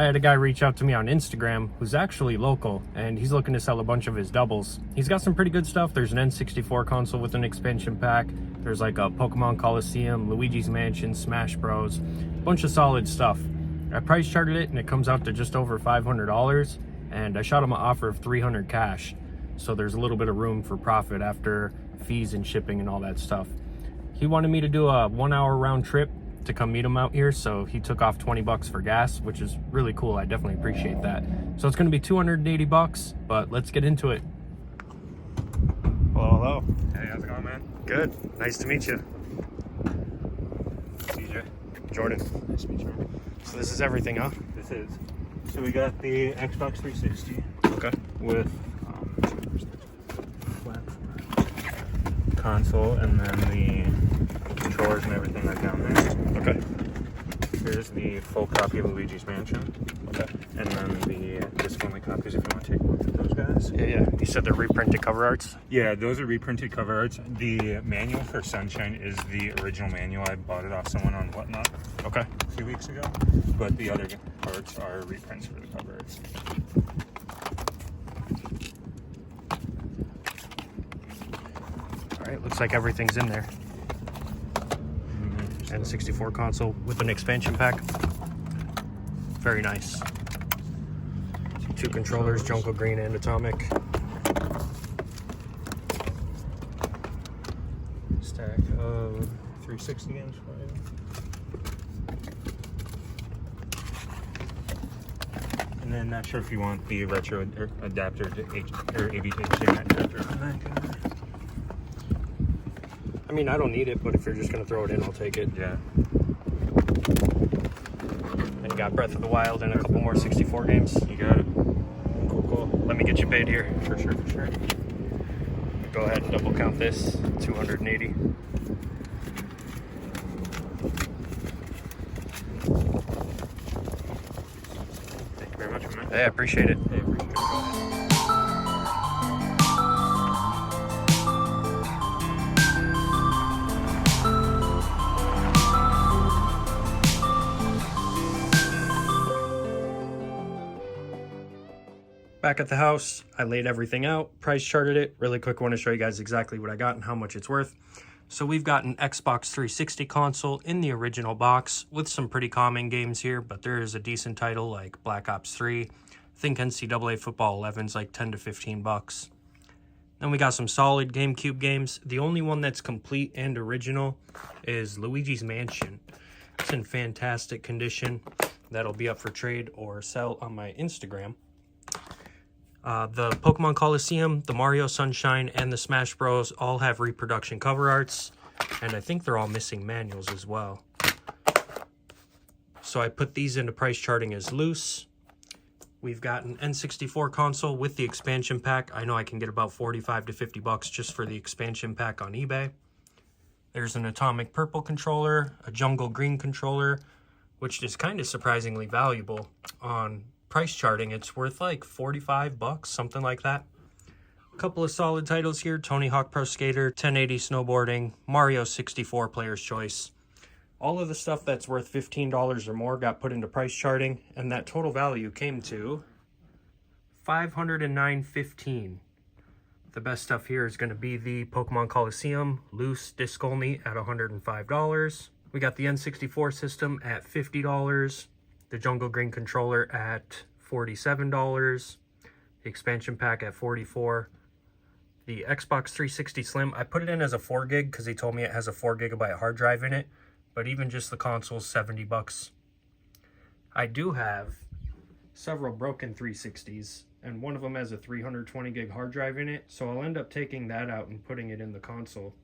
had a guy reach out to me on Instagram who's actually local, and he's looking to sell a bunch of his doubles. He's got some pretty good stuff. There's an N64 console with an expansion pack. There's like a Pokemon Coliseum, Luigi's Mansion, Smash Bros. Bunch of solid stuff. I price charted it and it comes out to just over $500, and I shot him an offer of $300 cash. So there's a little bit of room for profit after fees and shipping and all that stuff. He wanted me to do a 1 hour round trip to come meet him out here, so he took off 20 bucks for gas, which is really cool. I definitely appreciate that. So it's going to be 280 bucks, but let's get into it. Hello. Hey, how's it going, man? Good. Nice to meet you. CJ. Jordan. Nice to meet you, man. So this is everything, huh? This is. So we got the Xbox 360 Okay. with console, and then the controllers and everything right down there. Okay. Here's the full copy of Luigi's Mansion. Okay. And then the disc-only copies if you want to take a look at those guys. Yeah. You said they're reprinted cover arts? Yeah, those are reprinted cover arts. The manual for Sunshine is the original manual. I bought it off someone on Whatnot Okay. a few weeks ago. But the other parts are reprints for the cover arts. All right. Looks like everything's in there. N64 console with an expansion pack. Very nice. Two controllers, Jungle Green and Atomic. Stack of 360 games for you. And then not sure if you want the retro adapter to AV to HDMI adapter on that guy. I mean, I don't need it, but if you're just gonna throw it in, I'll take it. Yeah. And you got Breath of the Wild and a couple more 64 games. You got it. Cool. Let me get you paid here. For sure. Go ahead and double count this. 280. Thank you very much, man. Hey, I appreciate it. Hey, appreciate it. Back at the house, I laid everything out, price charted it. Really quick, I want to show you guys exactly what I got and how much it's worth. So we've got an Xbox 360 console in the original box with some pretty common games here, but there is a decent title like Black Ops 3. I think NCAA Football 11's like 10 to 15 bucks. Then we got some solid GameCube games. The only one that's complete and original is Luigi's Mansion. It's in fantastic condition. That'll be up for trade or sell on my Instagram. The Pokemon Coliseum, the Mario Sunshine, and the Smash Bros. All have reproduction cover arts, and I think they're all missing manuals as well. So I put these into price charting as loose. We've got an N64 console with the expansion pack. I know I can get about 45 to 50 bucks just for the expansion pack on eBay. There's an Atomic Purple controller, a Jungle Green controller, which is kind of surprisingly valuable on price charting. It's worth like 45 bucks, something like that. A couple of solid titles here: Tony Hawk Pro Skater, 1080 Snowboarding, Mario 64 Player's Choice. All of the stuff that's worth $15 or more got put into price charting, and that total value came to $509.15. The best stuff here is going to be the Pokemon Coliseum, loose, disc only, at $105. We got the N64 system at $50. The Jungle Green controller at $47, the expansion pack at $44, the Xbox 360 Slim, I put it in as a 4 gig because he told me it has a 4 gigabyte hard drive in it, but even just the console is 70 bucks. I do have several broken 360s, and one of them has a 320 gig hard drive in it, so I'll end up taking that out and putting it in the console.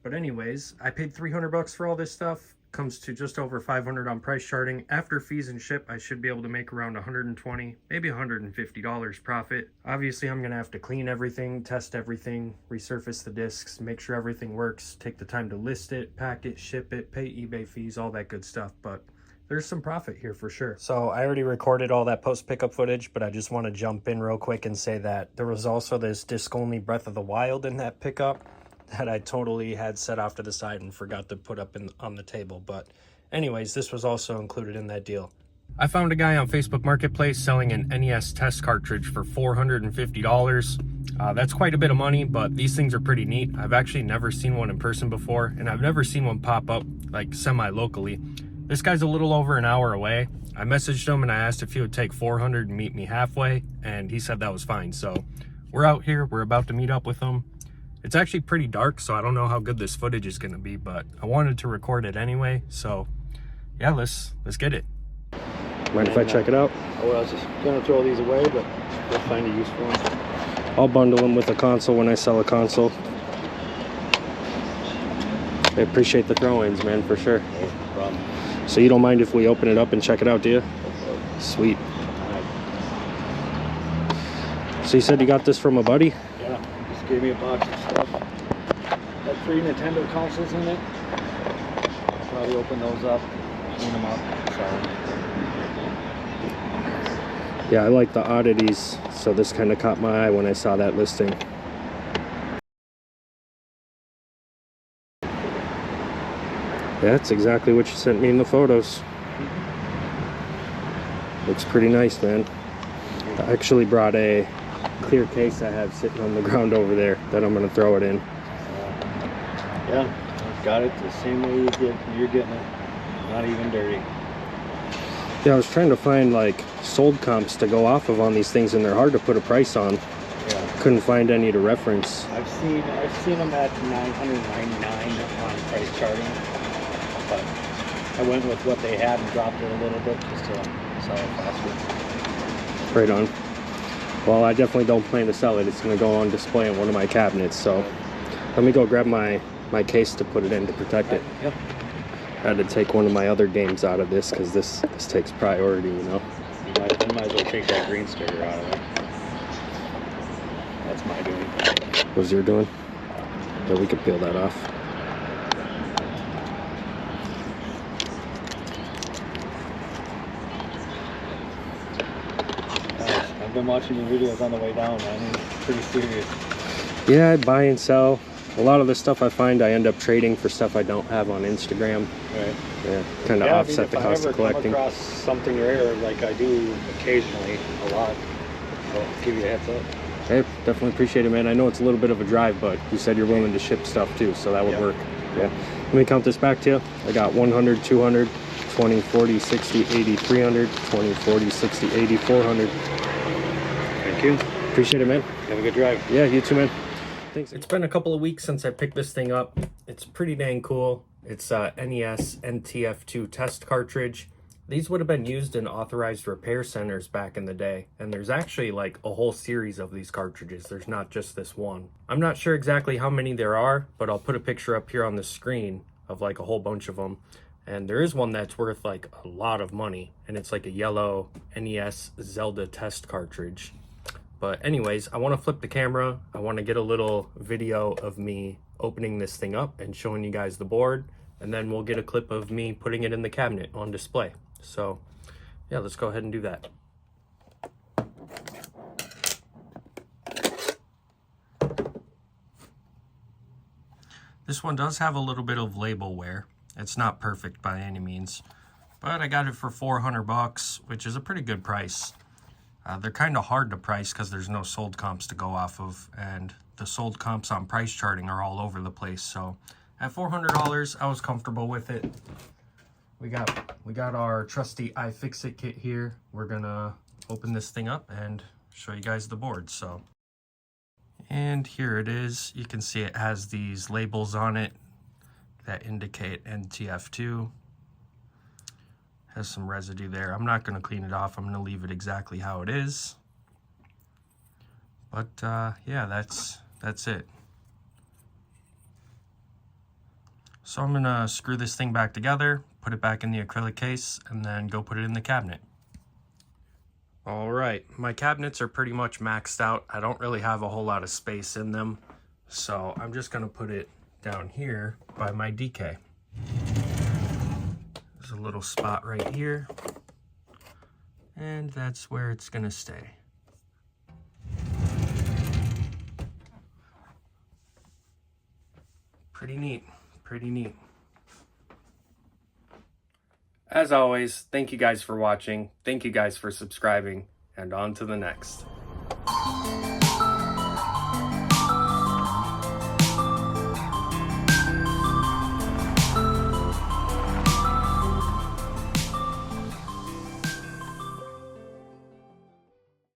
But anyways, I paid 300 bucks for all this stuff. Comes to just over 500 on price charting. After fees and ship, I should be able to make around 120, maybe $150 profit. Obviously, I'm gonna have to clean everything, test everything, resurface the discs, make sure everything works, take the time to list it, pack it, ship it, pay eBay fees, all that good stuff. But there's some profit here for sure. So I already recorded all that post pickup footage, but I just want to jump in real quick and say that there was also this disc only Breath of the Wild in that pickup that I totally had set off to the side and forgot to put up on the table. But anyways, this was also included in that deal. I found a guy on Facebook Marketplace selling an NES test cartridge for $450. That's quite a bit of money, but these things are pretty neat. I've actually never seen one in person before, and I've never seen one pop up like semi-locally. This guy's a little over an hour away. I messaged him and I asked if he would take 400 and meet me halfway, and he said that was fine. So we're out here, we're about to meet up with him. It's actually pretty dark, so I don't know how good this footage is gonna be, but I wanted to record it anyway. So yeah, let's get it. Mind if I check it out? Well, I was just gonna throw these away, but we'll find a use for them. I'll bundle them with a console when I sell a console. I appreciate the throw-ins, man, for sure. No problem. So you don't mind if we open it up and check it out, do you? Sweet. So you said you got this from a buddy? Yeah, just gave me a box of stuff. Got 3 Nintendo consoles in it. I'll probably open those up, clean them up, sell them. Yeah, I like the oddities, so this kind of caught my eye when I saw that listing. Yeah, that's exactly what you sent me in the photos. Looks pretty nice, man. I actually brought a clear case I have sitting on the ground over there that I'm going to throw it in. Yeah, I've got it the same way you're getting it. Not even dirty. Yeah, I was trying to find like sold comps to go off of on these things, and they're hard to put a price on. Yeah. Couldn't find any to reference. I've seen them at $999 on price charting, but I went with what they had and dropped it a little bit just to sell it faster. Right on. Well, I definitely don't plan to sell it. It's going to go on display in one of my cabinets, so let me go grab my case to put it in to protect it. Yep. I had to take one of my other games out of this because this takes priority, you know. You might as well take that green sticker out of it. That's my doing. What was your doing? Yeah, we could peel that off. I've been watching your videos on the way down, man. It's pretty serious. Yeah, I buy and sell. A lot of the stuff I find I end up trading for stuff I don't have on Instagram. Right. Yeah, kind of offset the cost of collecting. If I ever come across something rare, like I do occasionally, a lot, I'll give you a heads up. Hey, definitely appreciate it, man. I know it's a little bit of a drive, but you said you're willing to ship stuff too, so that would work. Yeah. Let me count this back to you. I got 100, 200, 20, 40, 60, 80, 300, 20, 40, 60, 80, 400. Thank you. Appreciate it, man. Have a good drive. Yeah, you too, man. Thanks. It's been a couple of weeks since I picked this thing up. It's pretty dang cool. It's a NES NTF2 test cartridge. These would have been used in authorized repair centers back in the day, and there's actually like a whole series of these cartridges. There's not just this one. I'm not sure exactly how many there are, but I'll put a picture up here on the screen of like a whole bunch of them. And there is one that's worth like a lot of money, and it's like a yellow NES Zelda test cartridge. But anyways, I want to flip the camera. I want to get a little video of me opening this thing up and showing you guys the board, and then we'll get a clip of me putting it in the cabinet on display. So yeah, let's go ahead and do that. This one does have a little bit of label wear. It's not perfect by any means, but I got it for 400 bucks, which is a pretty good price. They're kind of hard to price because there's no sold comps to go off of, and the sold comps on price charting are all over the place. So at $400, I was comfortable with it. We got our trusty iFixit kit here. We're gonna open this thing up and show you guys the board. So, and here it is. You can see it has these labels on it that indicate NTF2. Has some residue there. I'm not going to clean it off. I'm going to leave it exactly how it is. But yeah, that's it. So I'm going to screw this thing back together, put it back in the acrylic case, and then go put it in the cabinet. All right, my cabinets are pretty much maxed out. I don't really have a whole lot of space in them, so I'm just going to put it down here by my DK. There's a little spot right here, and that's where it's gonna stay. Pretty neat, pretty neat. As always, thank you guys for watching. Thank you guys for subscribing. And on to the next.